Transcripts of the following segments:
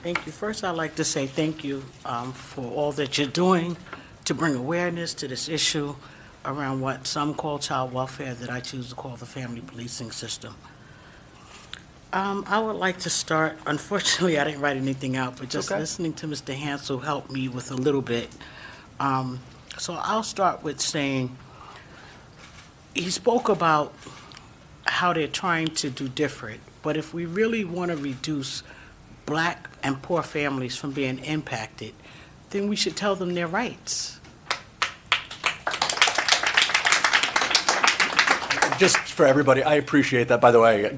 Thank you. First, I'd like to say thank you for all that you're doing to bring awareness to this issue around what some call child welfare that I choose to call the family policing system. I would like to start, unfortunately, I didn't write anything out, but just listening to Mr. Hansel helped me with a little bit. So I'll start with saying, he spoke about how they're trying to do different, but if we really want to reduce Black and poor families from being impacted, then we should tell them their rights. Just for everybody, I appreciate that. By the way,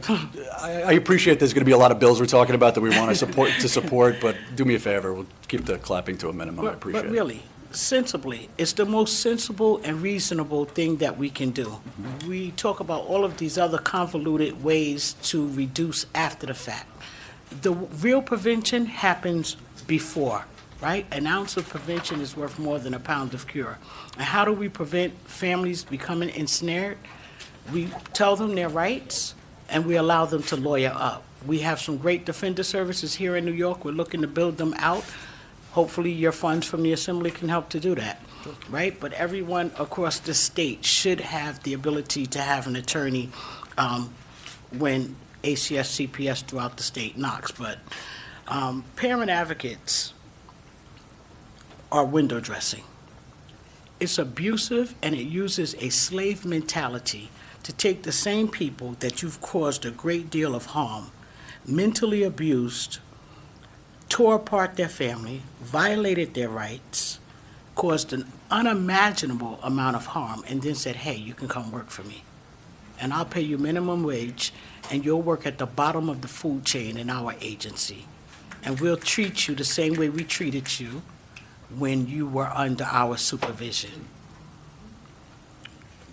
I appreciate there's going to be a lot of bills we're talking about that we want to support, but do me a favor, we'll keep the clapping to a minimum. I appreciate it. But really, sensibly, it's the most sensible and reasonable thing that we can do. Mm-hmm. We talk about all of these other convoluted ways to reduce after the fact. The real prevention happens before, right? An ounce of prevention is worth more than a pound of cure. And how do we prevent families becoming ensnared? We tell them their rights, and we allow them to lawyer up. We have some great defender services here in New York. We're looking to build them out. Hopefully your funds from the Assembly can help to do that, right? But everyone across the state should have the ability to have an attorney when ACS, CPS throughout the state knocks. But parent advocates are window dressing. It's abusive, and it uses a slave mentality to take the same people that you've caused a great deal of harm, mentally abused, tore apart their family, violated their rights, caused an unimaginable amount of harm, and then said, hey, you can come work for me. And I'll pay you minimum wage, and you'll work at the bottom of the food chain in our agency. And we'll treat you the same way we treated you when you were under our supervision.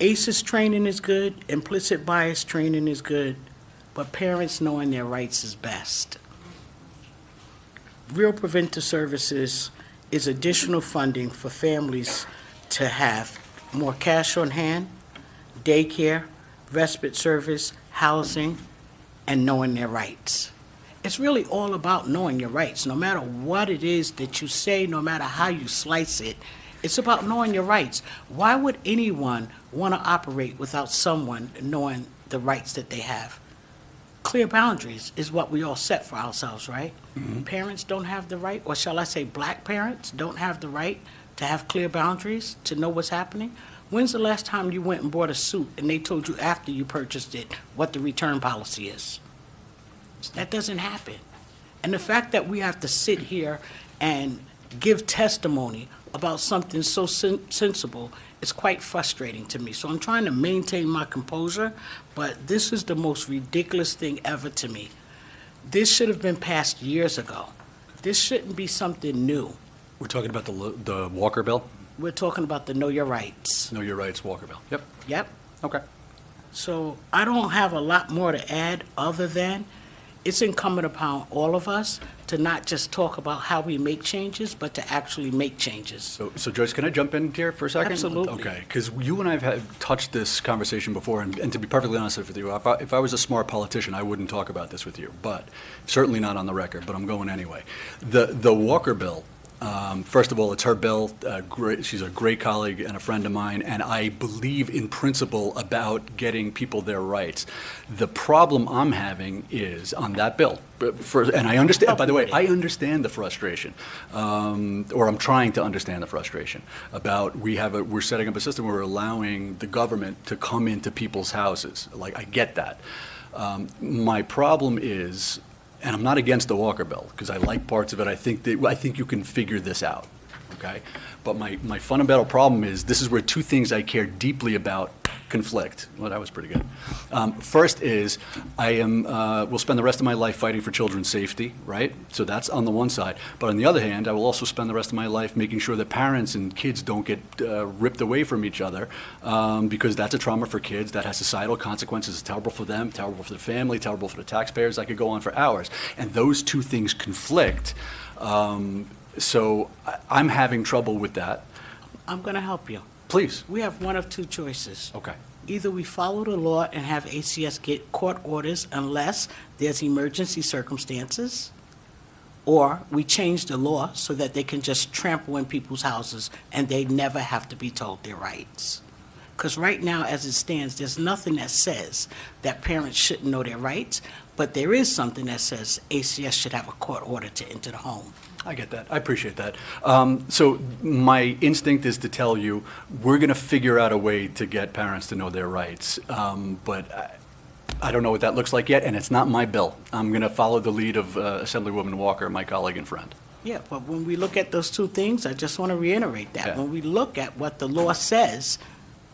ACEs training is good, implicit bias training is good, but parents knowing their rights is best. Real preventive services is additional funding for families to have more cash on hand, daycare, respite service, housing, and knowing their rights. It's really all about knowing your rights. No matter what it is that you say, no matter how you slice it, it's about knowing your rights. Why would anyone want to operate without someone knowing the rights that they have? Clear boundaries is what we all set for ourselves, right? Mm-hmm. Parents don't have the right, or shall I say Black parents don't have the right to have clear boundaries, to know what's happening. When's the last time you went and bought a suit and they told you after you purchased it what the return policy is? That doesn't happen. And the fact that we have to sit here and give testimony about something so sensible is quite frustrating to me. So I'm trying to maintain my composure, but this is the most ridiculous thing ever to me. This should have been passed years ago. This shouldn't be something new. We're talking about the Walker bill? We're talking about the Know Your Rights. Know Your Rights Walker bill. Yep. Yep. Okay. So I don't have a lot more to add other than it's incumbent upon all of us to not just talk about how we make changes, but to actually make changes. So Joyce, can I jump in here for a second? Absolutely. Okay, because you and I have touched this conversation before, and to be perfectly honest with you, if I was a smart politician, I wouldn't talk about this with you, but certainly not on the record, but I'm going anyway. The Walker bill, first of all, it's her bill. She's a great colleague and a friend of mine, and I believe in principle about getting people their rights. The problem I'm having is on that bill, and I understand, by the way, I understand the frustration, or I'm trying to understand the frustration about we're setting up a system where we're allowing the government to come into people's houses. Like, I get that. My problem is, and I'm not against the Walker bill because I like parts of it. I think you can figure this out, okay? But my fundamental problem is this is where two things I care deeply about conflict. Well, that was pretty good. First is will spend the rest of my life fighting for children's safety, right? So that's on the one side. But on the other hand, I will also spend the rest of my life making sure that parents and kids don't get ripped away from each other because that's a trauma for kids. That has societal consequences. It's terrible for them, terrible for the family, terrible for the taxpayers. I could go on for hours. And those two things conflict. So I'm having trouble with that. I'm going to help you. Please. We have one of two choices. Okay. Either we follow the law and have ACS get court orders unless there's emergency circumstances, or we change the law so that they can just trample in people's houses and they never have to be told their rights. Because right now, as it stands, there's nothing that says that parents shouldn't know their rights, but there is something that says ACS should have a court order to enter the home. I get that. I appreciate that. So my instinct is to tell you, we're going to figure out a way to get parents to know their rights. But I don't know what that looks like yet, and it's not my bill. I'm going to follow the lead of Assemblywoman Walker, my colleague and friend. Yeah, but when we look at those two things, I just want to reiterate that. Yeah. When we look at what the law says,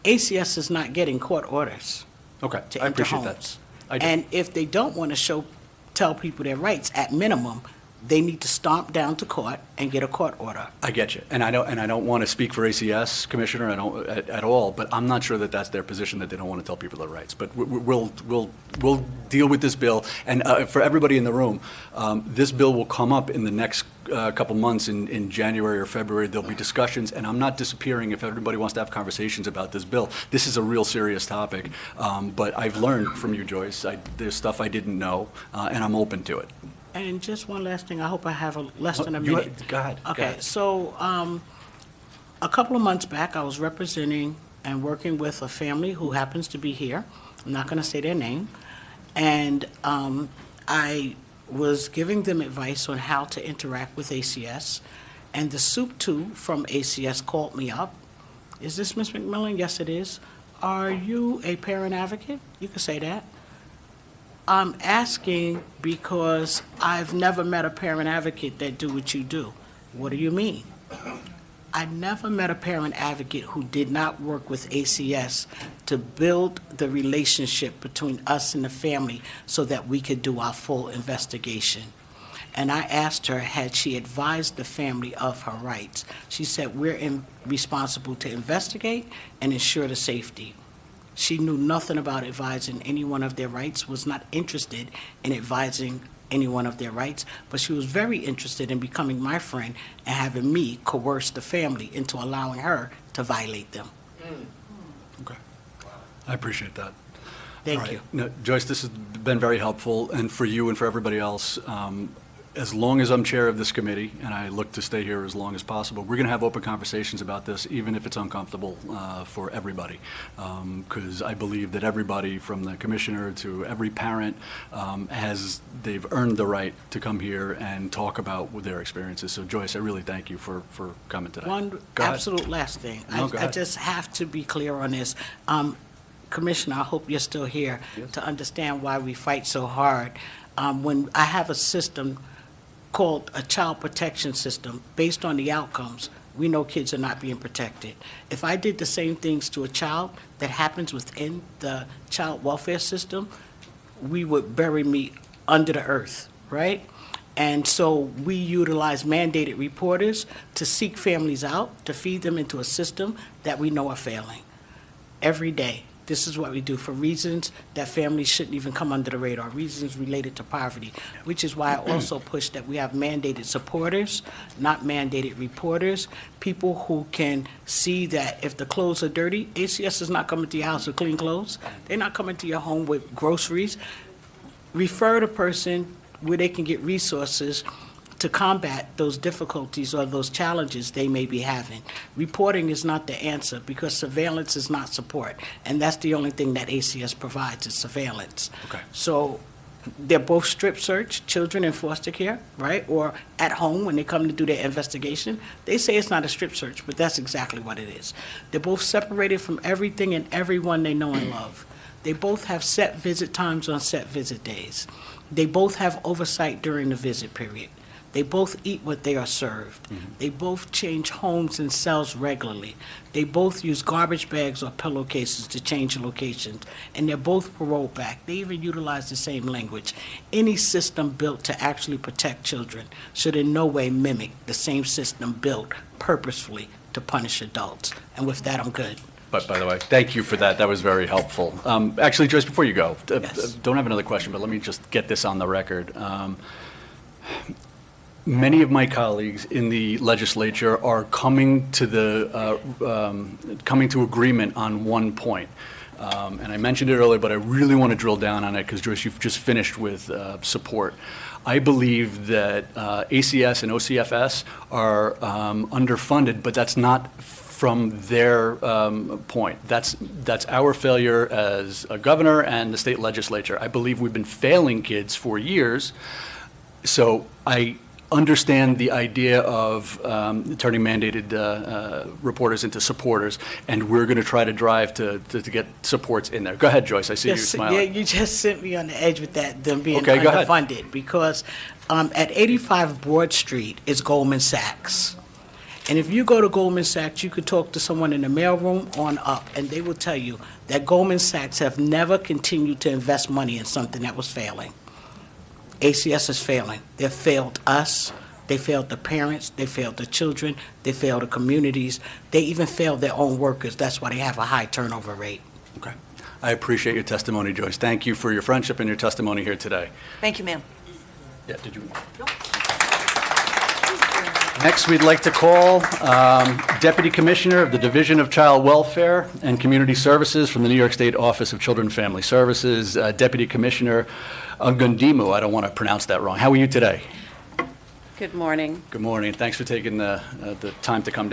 ACS is not getting court orders Okay, to I enter appreciate homes. that. I do. And if they don't want to tell people their rights, at minimum, they need to stomp down to court and get a court order. I get you, and I don't want to speak for ACS, Commissioner, I don't at all. But I'm not sure that that's their position, that they don't want to tell people their rights. But we'll deal with this bill, and for everybody in the room, this bill will come up in the next couple months in January or February. There'll be discussions, and I'm not disappearing if everybody wants to have conversations about this bill. This is a real serious topic, but I've learned from you, Joyce. There's stuff I didn't know, and I'm open to it. And just one last thing, I hope I have less than a minute. Go ahead. Okay, so a couple of months back, I was representing and working with a family who happens to be here. I'm not going to say their name. And I was giving them advice on how to interact with ACS. And the soup two from ACS called me up. Is this Ms. McMillan? Yes, it is. Are you a parent advocate? You can say that. I'm asking because I've never met a parent advocate that do what you do. What do you mean? I never met a parent advocate who did not work with ACS to build the relationship between us and the family so that we could do our full investigation. And I asked her, had she advised the family of her rights? She said, we're responsible to investigate and ensure the safety. She knew nothing about advising anyone of their rights, was not interested in advising anyone of their rights, but she was very interested in becoming my friend and having me coerce the family into allowing her to violate them. Okay. I appreciate that. Thank All right. you. No, Joyce, this has been very helpful, and for you and for everybody else, as long as I'm chair of this committee, and I look to stay here as long as possible, we're going to have open conversations about this, even if it's uncomfortable for everybody. Because I believe that everybody, from the commissioner to every parent, they've earned the right to come here and talk about their experiences. So Joyce, I really thank you for coming today. One Go ahead. absolute last thing. No, go I ahead. just have to be clear on this. Commissioner, I hope you're still here to understand why we fight so hard. When I have a system called a child protection system, based on the outcomes, we know kids are not being protected. If I did the same things to a child that happens within the child welfare system, we would bury me under the earth, right? And so we utilize mandated reporters to seek families out, to feed them into a system that we know are failing. Every day, this is what we do for reasons that families shouldn't even come under the radar, reasons related to poverty, which is why I also push that we have mandated supporters, not mandated reporters, people who can see that if the clothes are dirty, ACS is not coming to your house with clean clothes. They're not coming to your home with groceries. Refer the person where they can get resources to combat those difficulties or those challenges they may be having. Reporting is not the answer because surveillance is not support. And that's the only thing that ACS provides is surveillance. Okay. So they're both strip search, children in foster care, right? Or at home when they come to do their investigation. They say it's not a strip search, but that's exactly what it is. They're both separated from everything and everyone they know and love. They both have set visit times on set visit days. They both have oversight during the visit period. They both eat what they are served. They both change homes and cells regularly. They both use garbage bags or pillowcases to change locations. And they're both paroled back. They even utilize the same language. Any system built to actually protect children should in no way mimic the same system built purposefully to punish adults. And with that, I'm good. But by the way, thank you for that. That was very helpful. Actually, Joyce, before you go, Yes. don't have another question, but let me just get this on the record. Many of my colleagues in the legislature are coming to agreement on one point. and I mentioned it earlier, but I really want to drill down on it because, Joyce, you've just finished with support. I believe that ACS and OCFS are underfunded, but that's not from their point. That's our failure as a governor and the state legislature. I believe we've been failing kids for years, so I understand the idea of turning mandated reporters into supporters, and we're going to try to drive to get supports in there. Go ahead, Joyce. I see you smiling. Yeah, you just sent me on the edge with that, them being Okay, go ahead. underfunded, because at 85 Broad Street is Goldman Sachs. And if you go to Goldman Sachs, you could talk to someone in the mailroom on up, and they will tell you that Goldman Sachs have never continued to invest money in something that was failing. ACS is failing. They failed us. They failed the parents. They failed the children. They failed the communities. They even failed their own workers. That's why they have a high turnover rate. Okay. I appreciate your testimony, Joyce. Thank you for your friendship and your testimony here today. Thank you, ma'am. Yeah, did you? Next, we'd like to call Deputy Commissioner of the Division of Child Welfare and Community Services from the New York State Office of Children and Family Services, Deputy Commissioner Agundimu. I don't want to pronounce that wrong. How are you today? Good morning. Good morning. Thanks for taking the time to come down.